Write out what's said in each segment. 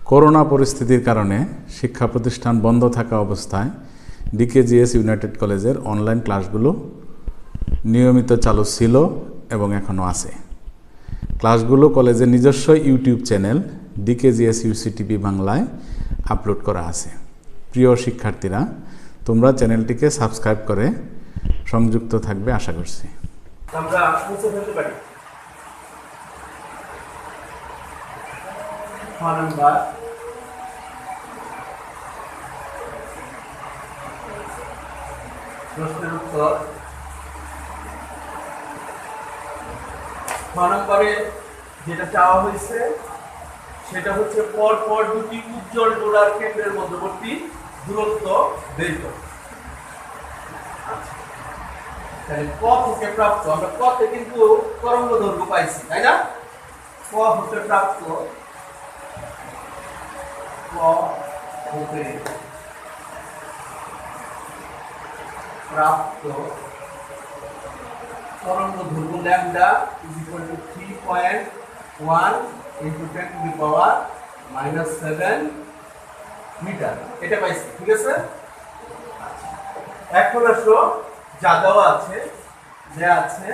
Corona পরিস্থিতির কারণে শিক্ষা প্রতিষ্ঠান বন্ধ থাকা অবস্থায় ডিকেজিএস ইউনাইটেড কলেজের অনলাইন ক্লাসগুলো নিয়মিত চালু ছিল এবং এখনও আছে। ক্লাসগুলো কলেজের নিজস্ব ইউটিউব চ্যানেল ডিকেজিএস ইউসিটিভি বাংলায় আপলোড করা আছে। প্রিয় শিক্ষার্থীরা, তোমরা চ্যানেলটিকে সাবস্ক্রাইব করে সংযুক্ত থাকবে আশা করছি। আমরা মুছে ফেলতে পারি। নাম্বার প্রশ্নের উত্তর। নম্বরে যেটা চাওয়া হয়েছে সেটা হচ্ছে পরপর দুটি উজ্জ্বল ডোরার কেন্দ্রের মধ্যবর্তী দূরত্ব বের করো। তাহলে ক থেকে প্রাপ্ত, আমরা ক থেকে কিন্তু তরঙ্গ দৈর্ঘ্য পাইছি, তাই না? ক হতে প্রাপ্ত, ক হতে প্রাপ্ত তরঙ্গ দৈর্ঘ্য lambda is equal to 3.1 into 10 to the power -7 metre. এটা পাইছি, ঠিক আছে? এখন আসো যা দেওয়া আছে, যে আছে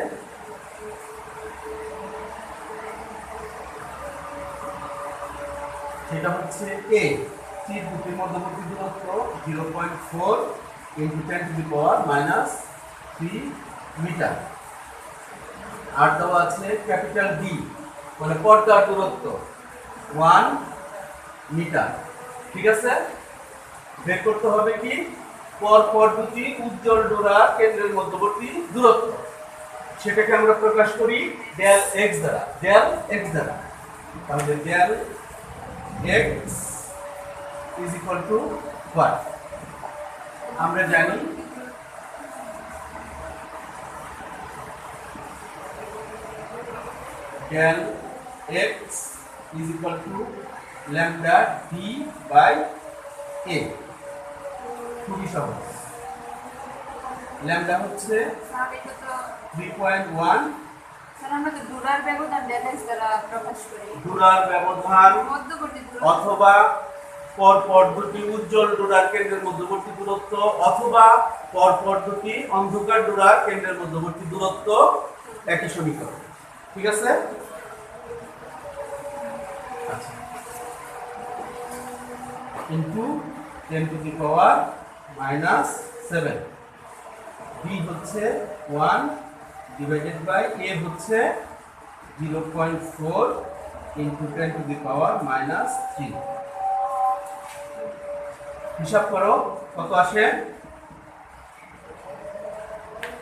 সেটা হচ্ছে a, তীর দুটির মধ্যবর্তী দূরত্ব 0.4 into 10 to the power -3 metre. আর দেওয়া আছে ক্যাপিটাল D, মানে পর্দার দূরত্ব 1 মিটার। ঠিক আছে? বের করতে হবে কি পরপর দুটি উজ্জ্বল ডোরার কেন্দ্রের মধ্যবর্তী দূরত্ব। সেটাকে আমরা প্রকাশ করি ডেল x দ্বারা, ডেল x দ্বারা। তাহলে del x is equal to what? আমরা জানি del x is equal to lambda d by a। খুবই সহজ। ল্যামডা হচ্ছে 3.1। স্যার আমরা তো ডোরার ব্যবধান del x দ্বারা প্রকাশ করি। ডোরার ব্যবধান মধ্যবর্তী দূরত্ব অথবা পরপর দুটি উজ্জ্বল ডোরার কেন্দ্রের মধ্যবর্তী দূরত্ব অথবা পরপর দুটি অন্ধকার ডোরার কেন্দ্রের মধ্যবর্তী দূরত্ব একই সমীকরণ। ঠিক আছে? আচ্ছা, into 10 to the power -7। b হচ্ছে 1 ডিভাইডেড বাই a হচ্ছে 0.4 ইনটু 10 টু দি পাওয়ার -3। হিসাব করো কত আসে।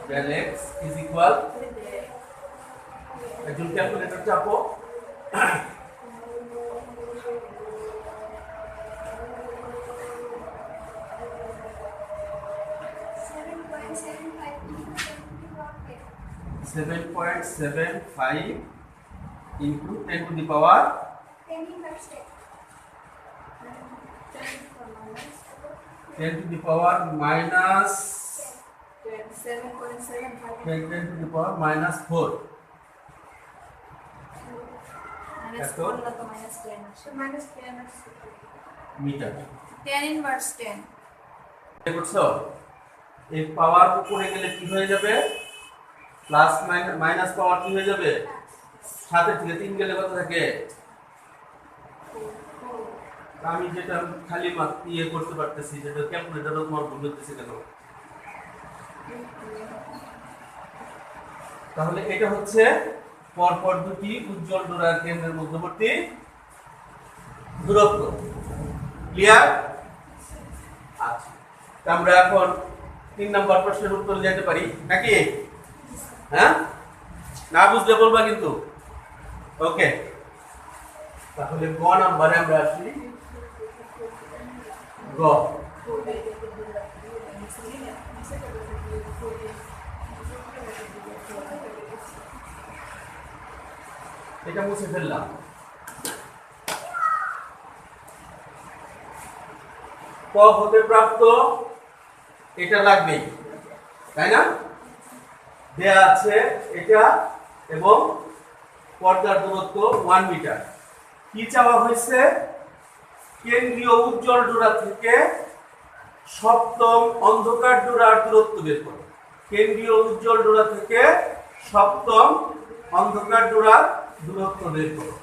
del x is equal, একজন ক্যালকুলেটর চাপো। Seven point 7.5 into 10 to the power 10 to the power minus 10 to the power -4 metre. 10 inverse 10 বুঝছো? এই পাওয়ার উপরে গেলে কি হয়ে যাবে? প্লাস মাইনাস পাওয়ার কি হয়ে যাবে? সাথে থেকে 3 গেলে কত থাকে? আমি যেটা খালি ইয়ে করতে পারতেছি, যেটা ক্যালকুলেটরও তোমার ভুল হতেছে কেন? তাহলে এটা হচ্ছে পরপর দুটি উজ্জ্বল ডোরার কেন্দ্রের মধ্যবর্তী দূরত্ব। ক্লিয়ার? আচ্ছা, আমরা এখন 3 নাম্বার প্রশ্নের উত্তরে যেতে পারি নাকি? হ্যাঁ, না বুঝলে বলবা কিন্তু। ওকে, তাহলে গ নাম্বারে আমরা আসি। গ, এটা মুছে ফেললাম। ক হতে প্রাপ্ত এটা লাগবেই, তাই না? দেয়া আছে এটা এবং পর্দার দূরত্ব 1 মিটার। কি চাওয়া হয়েছে? কেন্দ্রীয় উজ্জ্বল ডোরা থেকে সপ্তম অন্ধকার ডোরার দূরত্ব বের করো। কেন্দ্রীয় উজ্জ্বল ডোরা থেকে সপ্তম অন্ধকার ডোরার দূরত্ব বের করো।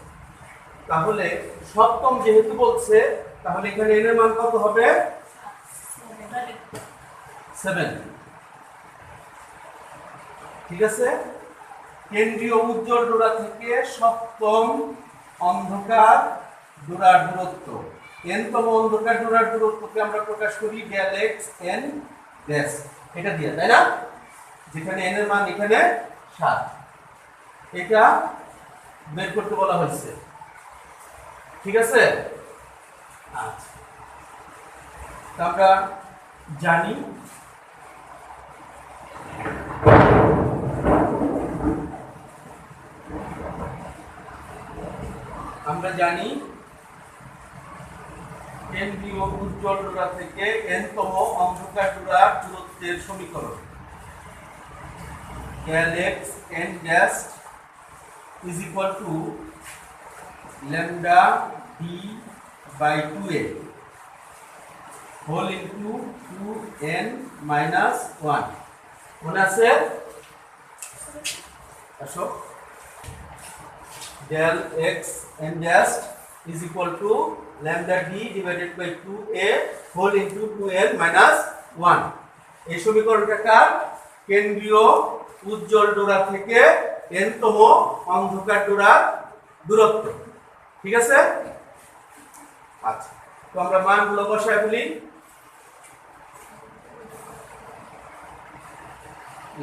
তাহলে সপ্তম যেহেতু বলছে, তাহলে এখানে n এর মান কত হবে? 7। ঠিক আছে, কেন্দ্রীয় উজ্জ্বল ডোরা থেকে সপ্তম অন্ধকার ডোরার দূরত্ব, n তম অন্ধকার ডোরার দূরত্বকে আমরা প্রকাশ করি ডেল এক্স n ড্যাশ, এটা দিয়ে, তাই না? যেখানে n এর মান এখানে 7, এটা বের করতে বলা হয়েছে। ঠিক আছে, আচ্ছা, আমরা জানি কেন্দ্রীয় উজ্জ্বল ডোরা থেকে n-তম অন্ধকার ডোরার দূরত্বের সমীকরণ del x n dash is equal to lambda d by 2a whole into 2n minus 1 মনে আছে? আসো, del x n dash is equal to lambda d divided by 2a whole into 2n minus 1। এই সমীকরণটা কার? কেন্দ্রীয় উজ্জ্বল ডোরা থেকে n-তম অন্ধকার ডোরার দূরত্ব। ঠিক আছে, আচ্ছা, তো আমরা মানগুলো বসায় ফেলি।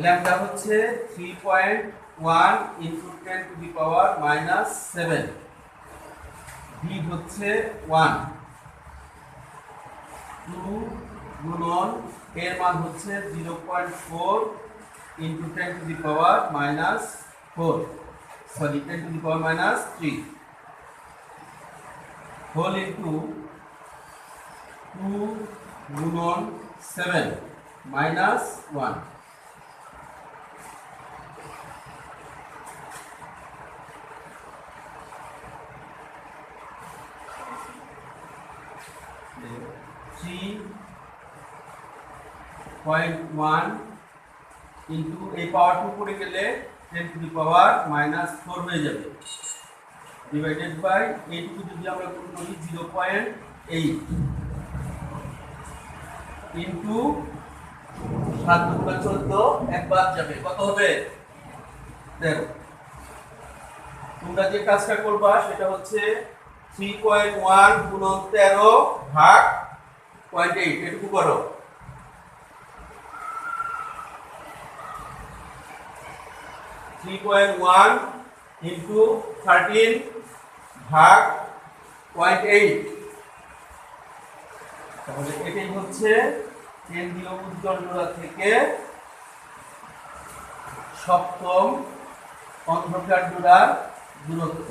ল্যামডা হচ্ছে 3.1 into 10 to the power minus 7, d হচ্ছে 1, 2 গুণন এর মান হচ্ছে 0.4 into 10 to the power minus 4, sorry 10 to the power minus 3 whole into 2 গুণন 7 minus 1। ইন্টু এই পাওয়ার 2 করে গেলে 10 টু দি পাওয়ার মাইনাস 4 হয়ে যাবে, ডিভাইডেড বাই এইটুকু যদি আমরা গুণ করি 0.8 ইন্টু 7 গুণ 14 একবার যাবে, কত হবে? 13। তোমরা যে কাজটা করবা সেটা হচ্ছে 3.1 গুণন 13 ভাগ 0.8, এটুকু করো। 3.1 into 13 ভাগ 0.8, তাহলে এটাই হচ্ছে কেন্দ্রীয় উজ্জ্বল ডোরা থেকে সপ্তম অন্ধকার ডোরার দূরত্ব।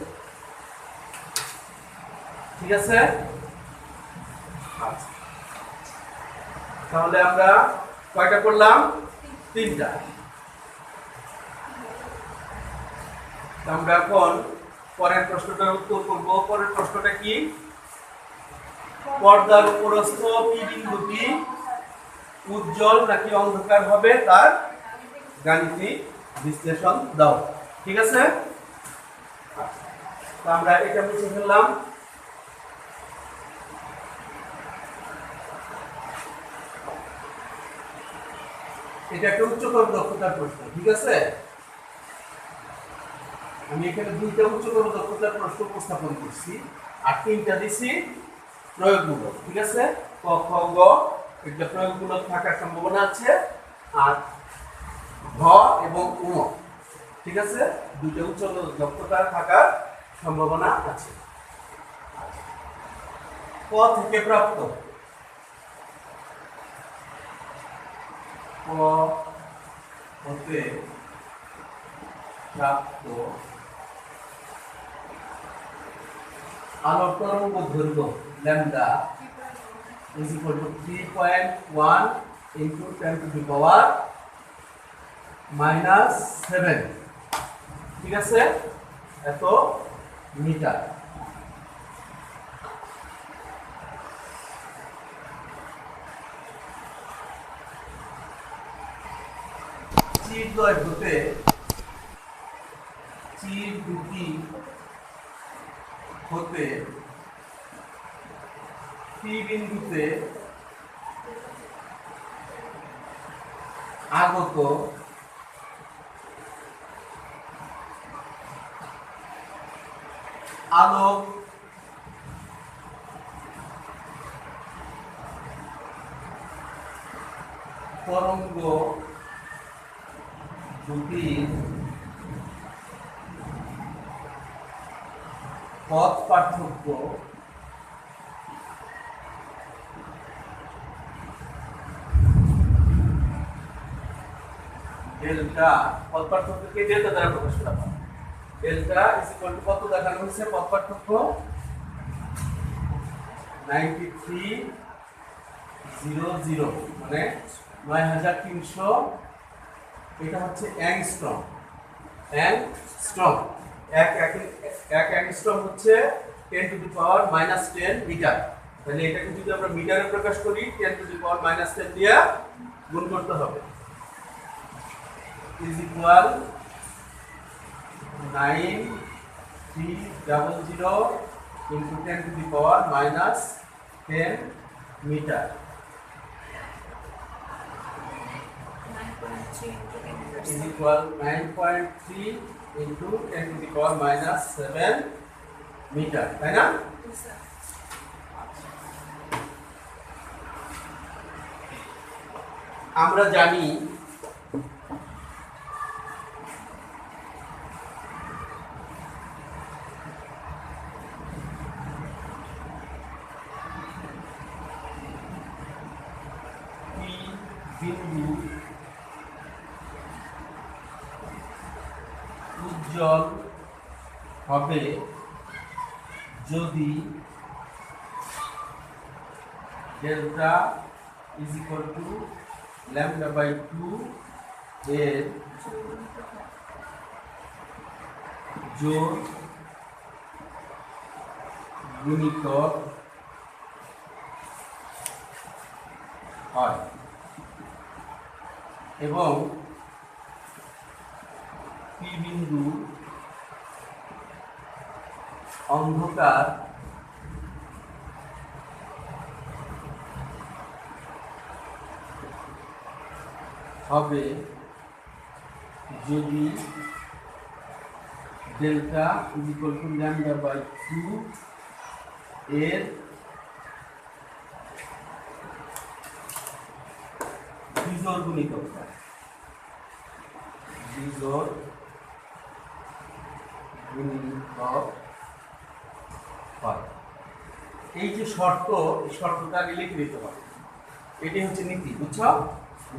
ঠিক আছে, আচ্ছা, তাহলে আমরা কয়টা করলাম? 3টা। আমরা এখন পরের প্রশ্নটার উত্তর করব। পরের প্রশ্নটা কি? পর্দার উপরস্থ পি বিন্দুটি উজ্জ্বল নাকি অন্ধকার হবে তার গাণিতিক বিশ্লেষণ দাও। ঠিক আছে, তো আমরা এটা মুছে ফেললাম। এটা একটা উচ্চতর দক্ষতার প্রশ্ন। ঠিক আছে, আমি এখানে 2টা উচ্চতর দক্ষতার প্রশ্ন উপস্থাপন করছি আর 3টা দিছি প্রয়োগমূলক। ঠিক আছে, ক খ গ এটা প্রয়োগমূলক থাকার সম্ভাবনা আছে, আর ঘ এবং উ, ঠিক আছে, 2টা উচ্চতর দক্ষতা থাকার সম্ভাবনা আছে। ক থেকে প্রাপ্ত, ক হতে প্রাপ্ত আলোর তরঙ্গ দৈর্ঘ্য lambda is equal to 3.1 into 10 to the power minus 7। ঠিক আছে, এত মিটার। চিরদ্বয় হতে চির দুটি হতে পি বিন্দুতে আগত আলোক তরঙ্গ দুটির পথ পার্থক্য ডেল্টা, পথ পার্থক্যকে ডেল্টা দ্বারা প্রকাশ করা হয়। ডেল্টা ইজ ইকুয়াল টু কত দেখানো হয়েছে পথ পার্থক্য 9300 মানে 9300, এটা হচ্ছে অ্যাংস্ট্রম। অ্যাংস্ট্রম এক অ্যাংস্ট্রম হচ্ছে 10 টু দি পাওয়ার -10 মিটার। তাহলে এটাকে যদি আমরা মিটারে প্রকাশ করি 10 টু দি পাওয়ার -10 দিয়ে গুণ করতে হবে, is equal 9300 into 10 to the power -10 meter is equal 9.3 into 10 to the power -7 meter, তাই না? আমরা জানি বিন্দু উজ্জ্বল হবে যদি ডেল্টা ইজ ইকুয়াল টু λ/2 এর জোড় গুণিতক হয় এবং পি বিন্দু অন্ধকার হবে যদি ডেল্টা ইজ ইকুয়াল টু λ/2 এর বিজোড় গুণিতক হয়। বিজোড় গুণিতক হয়। এই যে শর্ত, এই শর্তটা লিখে দিতে হবে। এটি হচ্ছে নীতি, বুঝছো?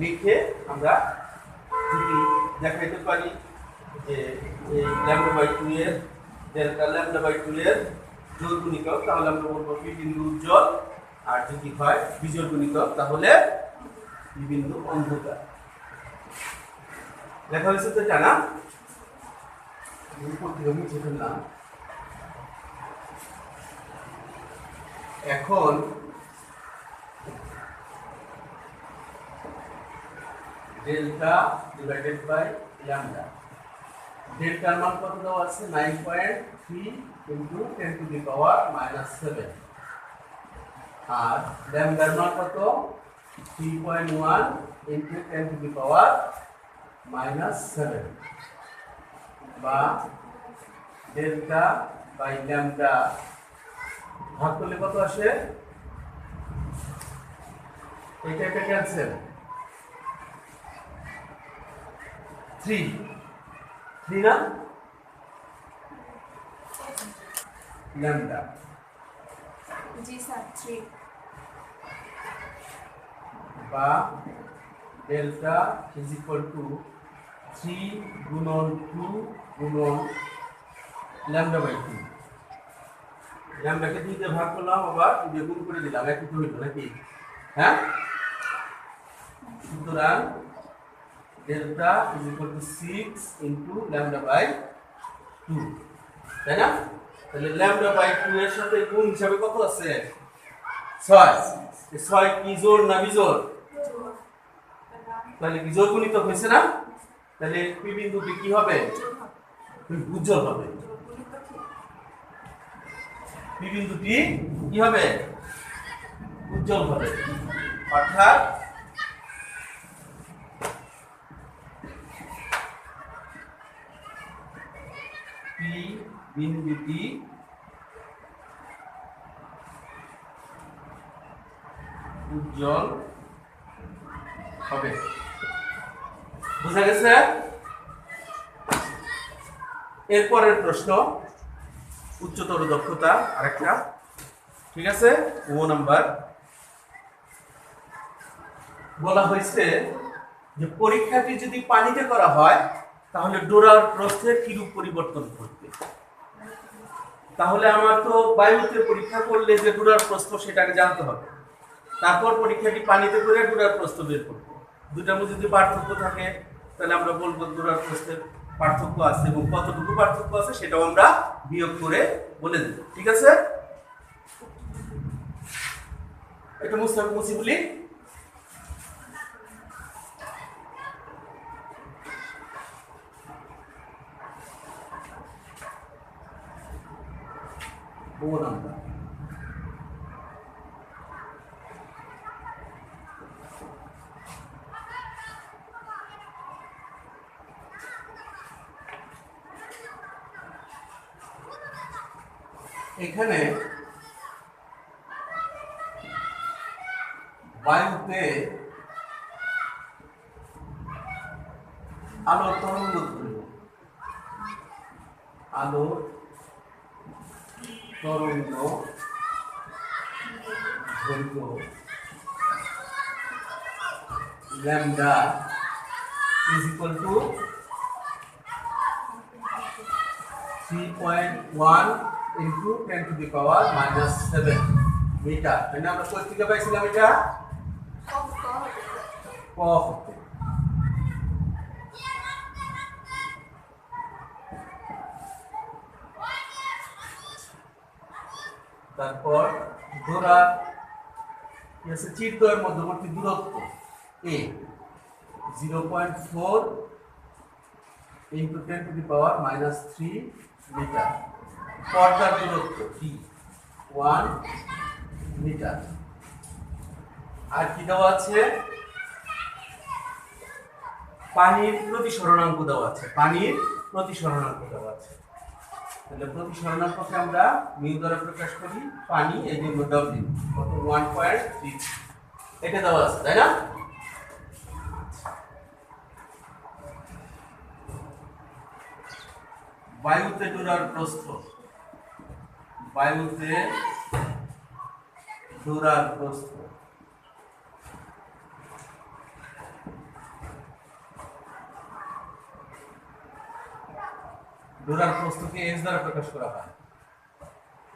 লিখে আমরা যদি দেখাইতে পারি যে এই λ/2 এর ডেল্টা λ/2 এর জোড় গুণিতক, তাহলে আমরা বলবো পি বিন্দু উজ্জ্বল, আর যদি হয় বিজোড় গুণিতক তাহলে পি বিন্দু অন্ধকার। লেখা হয়েছে তো জানা, মুছে ফেললাম। এখন ডেল্টা ডিভাইডেড বাই ল্যামডা, ডেল্টার মান কত দেওয়া আছে 9.3 ইনটু 10 টু দি পাওয়ার -7, আর ল্যামডার মান কত 3.1 ইনটু 10 টু দি পাওয়ার -7, বা ডেল্টা বাই ল্যামডা ভাগ করলে কত আসে? এটা একটা ক্যান্সেল, 3 না ল্যামডা, জি স্যার 3, বা ডেল্টা ইজ ইকুয়াল টু 3 গুণন 2 গুণন λ/2। ল্যামডাকে 2 দিয়ে ভাগ করলাম, আবার 2 দিয়ে গুণ করে দিলাম, একই তো হইল নাকি? হ্যাঁ, সুতরাং delta is equal to 6 into λ/2, তাই না? তাহলে λ/2 এর সাথে গুণ হিসাবে কত আছে? 6। 6 কি জোড় না বিজোড়? তাহলে বিজোড় গুণিতক হয়েছে না? তাহলে পি বিন্দুটি কি হবে? উজ্জ্বল হবে। পি বিন্দুটি কি হবে? উজ্জ্বল হবে। অর্থাৎ পি বিন্দুটি উজ্জ্বল হবে। বুঝা গেছে? এরপরের প্রশ্ন উচ্চতর দক্ষতা আরেকটা, ঠিক আছে? ও নাম্বার বলা হয়েছে যে পরীক্ষাটি যদি পানিতে করা হয় তাহলে ডোরার প্রস্থের কিরূপ পরিবর্তন ঘটবে। তাহলে আমার তো বায়ুতে পরীক্ষা করলে যে ডোরার প্রস্থ সেটাকে জানতে হবে, তারপর পরীক্ষাটি পানিতে করে ডোরার প্রস্থ বের করবো। দুটার মধ্যে যদি পার্থক্য থাকে তাহলে আমরা বলবো ডোরার প্রস্থের পার্থক্য আছে এবং কতটুকু পার্থক্য আছে সেটাও আমরা বিয়োগ করে বলে দেব, ঠিক আছে? এটা মুছি বলি। ও নাম্বার এখানে বায়ুতে আলোর তরঙ্গ দৈর্ঘ্য, আলোর তরঙ্গ দৈর্ঘ্য lambda is equal to 3.1 into 10 to the power minus 7 metre. মানে আমরা কোথা থেকে পাইছিলাম এটা? ক হতে। তারপর ডোরা আছে চিরদ্বয়ের মধ্যবর্তী দূরত্ব a 0.4 into 10 to the power minus 3 metre. পর্দার দূরত্ব কি 1 মিটার। আর কি দেওয়া আছে? পানির প্রতিসরণাঙ্ক দেওয়া আছে, পানির প্রতিসরণাঙ্ক দেওয়া আছে। তাহলে প্রতিসরণাঙ্ককে আমরা মিউ দ্বারা প্রকাশ করি, পানি এই যে ডব্লিউ কত 1.3 এটা দেওয়া আছে, তাই না? বায়ুতে ডোরার প্রস্থ, বায়ুতে ডোরার প্রস্থ ডোরার প্রস্থকে এস দ্বারা প্রকাশ করা হয়,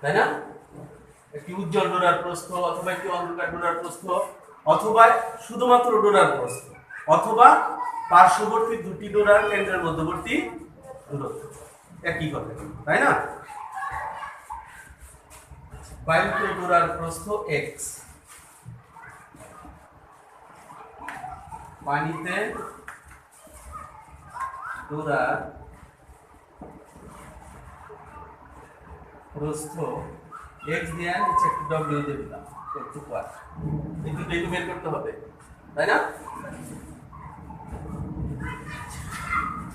তাই না? একটি উজ্জ্বল ডোরার প্রস্থ অথবা একটি অন্ধকার ডোরার প্রস্থ অথবা শুধুমাত্র ডোরার প্রস্থ অথবা পার্শ্ববর্তী দুটি ডোরার কেন্দ্রের মধ্যবর্তী দূরত্ব একই কথা, তাই না? বায়ুতে ডোরার প্রস্থ x, পানিতে ডোরার প্রস্থ x দিয়ে নিচে একটু w দিয়ে দিলাম একটু পার, একটু একটু বের করতে হবে, তাই না?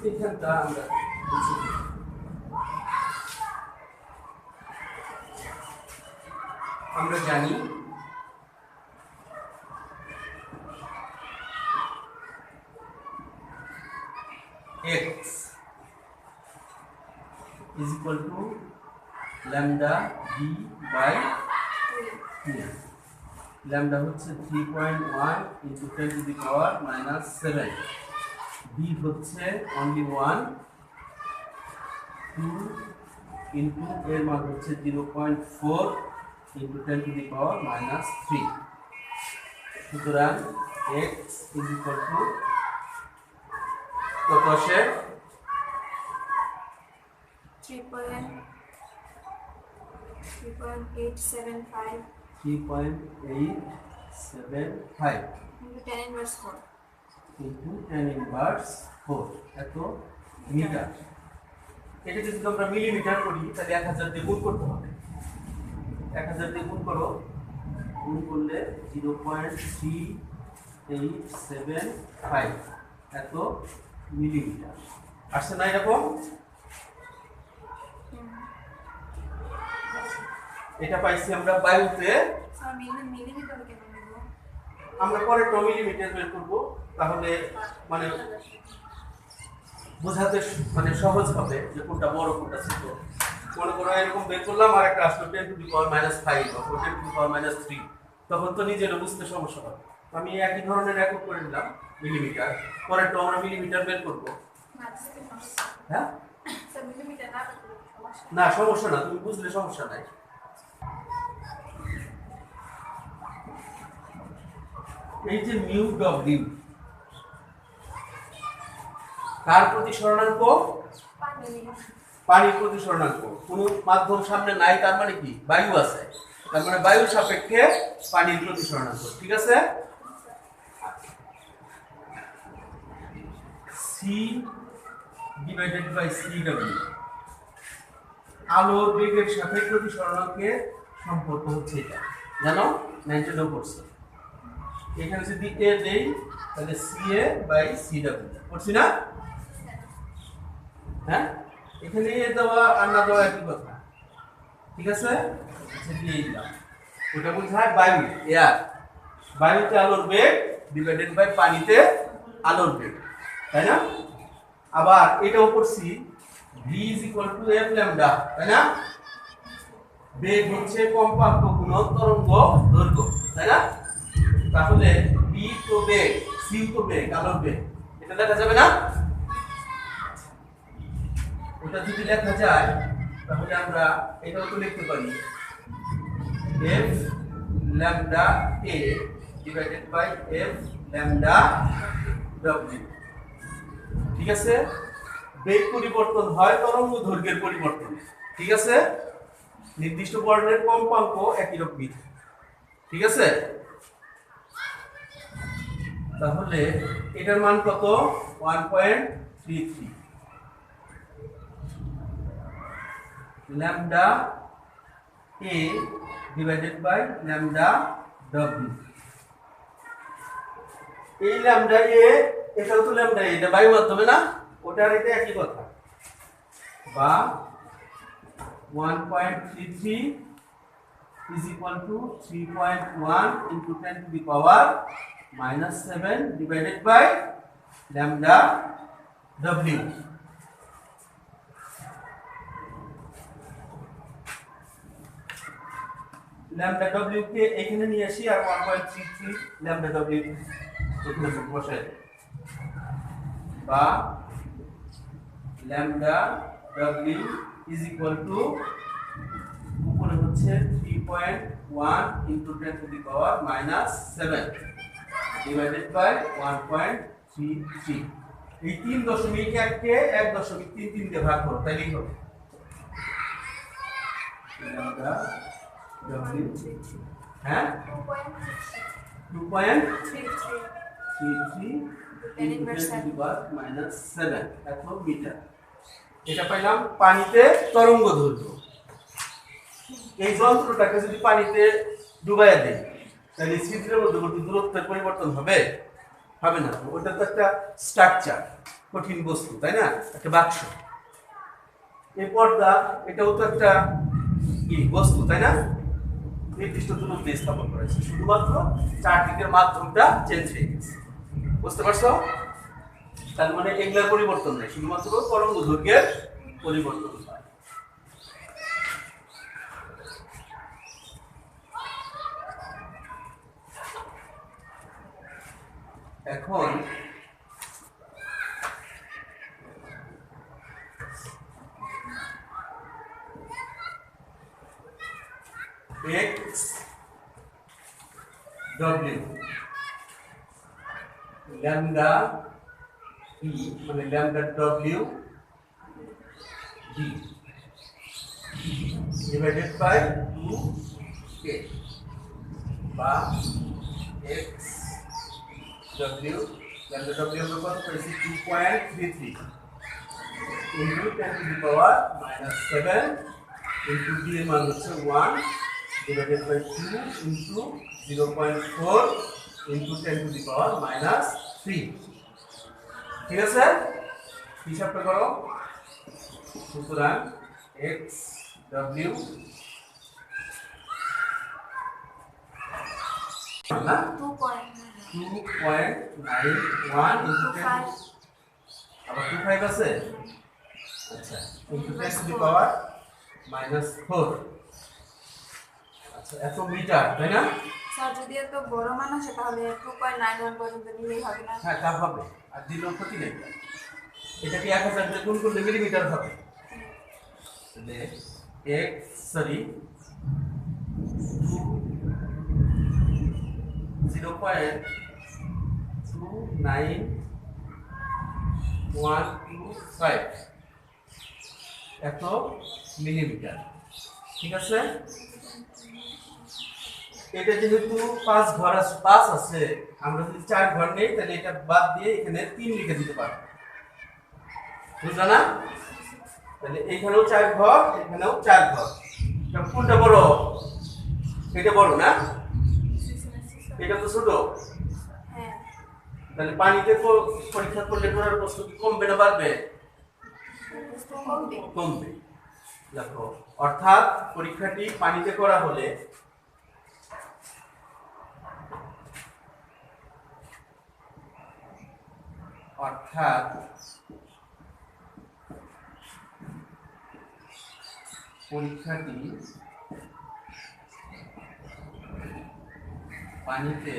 এখানটা আমরা আমরা জানি x is equal to lambda b by 2। lambda হচ্ছে 3.1 into 10 to the power minus 7, b হচ্ছে only 1, 2 into এর মান হচ্ছে 0.4 into 10 to the power minus 3। সুতরাং x is equal to কত আসে? 3.875 3.875 into 10 inverse 4 ইন্টু 10 ইনভার্স 4 এত মিটার। এটা যদি আমরা মিলিমিটার করি তাহলে 1000 দিয়ে গুণ করতে হবে। 1000 দিয়ে গুণ করো, গুণ করলে 0.3875 এত মিলিমিটার আসছে না এরকম? এটা পাইছি আমরা বায়ুতে। স্যার মিলিমিটার কেন নেব? আমরা পরে মিলিমিটার বের করব, তাহলে মানে বোঝাতে মানে সহজ হবে যে কোনটা বড় কোনটা ছোট। মনে করো এরকম বের করলাম আর একটা আসলো 10 টু দি পাওয়ার -5 অথবা 10 টু দি পাওয়ার -3, তখন তো নিজেরও বুঝতে সমস্যা হবে। আমি একই ধরনের একক করে নিলাম মিলিমিটার, পরেরটা আমরা মিলিমিটার বের করব। হ্যাঁ স্যার মিলিমিটার না করলে সমস্যা না, সমস্যা না, তুমি বুঝলে সমস্যা নাই। এই যে মিউ ডব্লিউ কার প্রতিসরণাঙ্ক? পানির প্রতিসরণাঙ্ক। কোন মাধ্যম সামনে নাই, তার মানে কি বায়ু আছে, তার মানে বায়ুর সাপেক্ষে পানির প্রতিসরণাঙ্ক। ঠিক আছে, সি ডিভাইডেড বাই সিডব্লিউ। আলোর বেগের সাথে প্রতিসরণাঙ্কের সম্পর্ক হচ্ছে এটা, জানো 99%। এখানে যদি এ দেই তাহলে সিএ বাই সিডব্লিউ করছি না? হ্যাঁ, এখানে এ দেওয়া আর না দেওয়া একই কথা। ঠিক আছে, আচ্ছা দিয়ে দিলাম। ওটা বোঝায় বায়ু, এয়ার। বায়ুতে আলোর বেগ ডিভাইডেড বাই পানিতে আলোর বেগ, তাই না? আবার এটাও করছি v f ল্যামডা, তাই না? বেগ হচ্ছে কম্পাঙ্ক গুণন তরঙ্গ দৈর্ঘ্য, তাই না? তাহলে b তো বেগ, c তো বেগ, আলোর বেগ, এটা লেখা যাবে না? ওটা যদি লেখা যায় তাহলে আমরা এটাও তো লিখতে পারি f lambda a divided by f lambda w। ঠিক আছে, বেগ পরিবর্তন হয় তরঙ্গ দৈর্ঘ্যের পরিবর্তন। ঠিক আছে, নির্দিষ্ট বর্ণের কম্পাঙ্ক একই রকমই। ঠিক আছে, তাহলে এটার মান কত? 1.33 lambda a divided by lambda w। এই ল্যামডা a, এটাও তো ল্যামডা a, এটা বায়ু মাধ্যমে না, ওটার এটা একই কথা। বা 1.33 is equal to 3.1 into 10 to the power -7 divided by lambda w। lambda w কে এখানে নিয়ে আসি আর 1.33 lambda w এখানে বসাই, বা lambda w is equal to উপরে হচ্ছে 3.1 into 10 to the power -7 divided by 1.33। এই 3.1 কে 1.33 দিয়ে ভাগ করো, তাই লিখো lambda w, হ্যাঁ 2.33 into 10 to the power -7 এত মিটার। এটা পাইলাম পানিতে তরঙ্গ দৈর্ঘ্য। এই যন্ত্রটাকে যদি পানিতে ডুবাইয়া দেই তাহলে ছিদ্রের মধ্যবর্তী দূরত্বের পরিবর্তন হবে? হবে না। ওটা তো একটা স্ট্রাকচার, কঠিন বস্তু, তাই না? একটা বাক্স। এই পর্দা, এটাও তো একটা কি বস্তু, তাই না? নির্দিষ্ট দূরত্বে স্থাপন করেছে, শুধুমাত্র চারদিকের মাধ্যমটা চেঞ্জ হয়ে গেছে। বুঝতে পারছো? তার মানে এগুলার পরিবর্তন নেই, শুধুমাত্র তরঙ্গ দৈর্ঘ্যের পরিবর্তন হয়। এখন x w lambda e মানে lambda w d divided by 2k বা x w lambda w আমরা কত পেয়েছি 2.33 into 10 to the power minus 7 into d এর মান হচ্ছে 1 divided by 2 into 0.4 into 10 to the power minus 3 ঠিক আছে হিসাবটা করো সুতরাং x w না 2.91 into 10 আবার 25 আছে আচ্ছা into 10 to the power minus 4 আচ্ছা এত মিটার তাই না স্যার যদি এত বড় মান আসে তাহলে 2.91 পর্যন্ত নিলেই হবে না হ্যাঁ তা হবে আর দিলেও ক্ষতি নেই এটা কি 1000 দিয়ে গুণ করলে মিলিমিটার হবে তাহলে x সরি 0.29125 এত মিলিমিটার ঠিক আছে এটা যেহেতু 5 ঘর আছে 5 আছে আমরা যদি 4 ঘর নেই তাহলে এটা বাদ দিয়ে এখানে 3 লিখে দিতে পারবো বুঝলা না তাহলে এখানেও 4 ঘর এখানেও 4 ঘর এটা কোনটা বড় এটা বড় না এটা তো ছোট হ্যাঁ তাহলে পানিতে পরীক্ষা করলে টোনার প্রশ্ন কি কমবে না বাড়বে কমবে দেখো অর্থাৎ পরীক্ষাটি পানিতে করা হলে অর্থাৎ পরীক্ষাটি পানিতে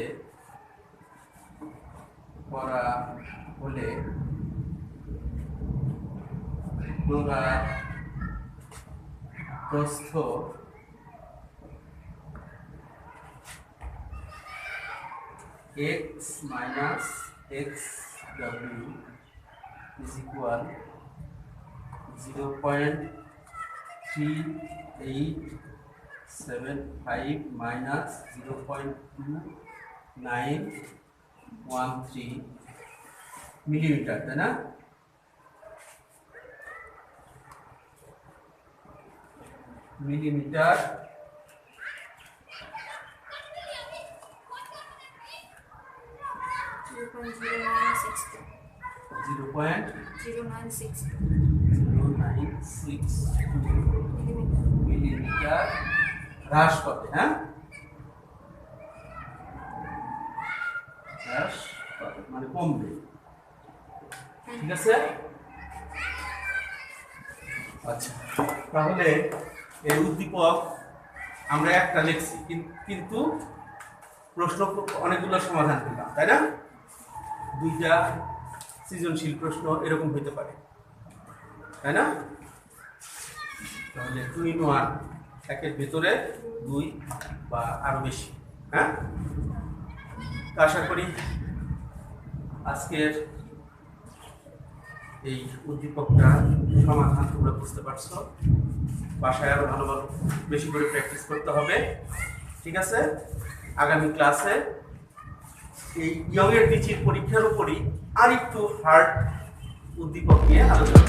করা হলে ডোরার প্রস্থ x minus x w is equal 0.3875 minus 0.2913 millimetre তাই না মিলিমিটার মিলিমিটার হ্রাস পাবে হ্যাঁ হ্রাস পাবে মানে কমবে ঠিক আছে আচ্ছা তাহলে এই উদ্দীপক আমরা একটা লিখছি কিন্তু প্রশ্ন অনেকগুলো সমাধান পেলাম তাই না দুইটা সৃজনশীল প্রশ্ন এরকম হতে পারে তাই না তাহলে 2 in 1 একের ভেতরে 2 বা আরো বেশি হ্যাঁ তো আশা করি আজকের এই উদ্দীপকটা সমাধান তোমরা বুঝতে পারছো বাসায় আরো ভালো ভালো বেশি করে প্র্যাকটিস করতে হবে ঠিক আছে আগামী ক্লাসে এই ইয়ং এর পিচির পরীক্ষার উপরই আরেকটু হার্ড উদ্দীপক নিয়ে আলোচনা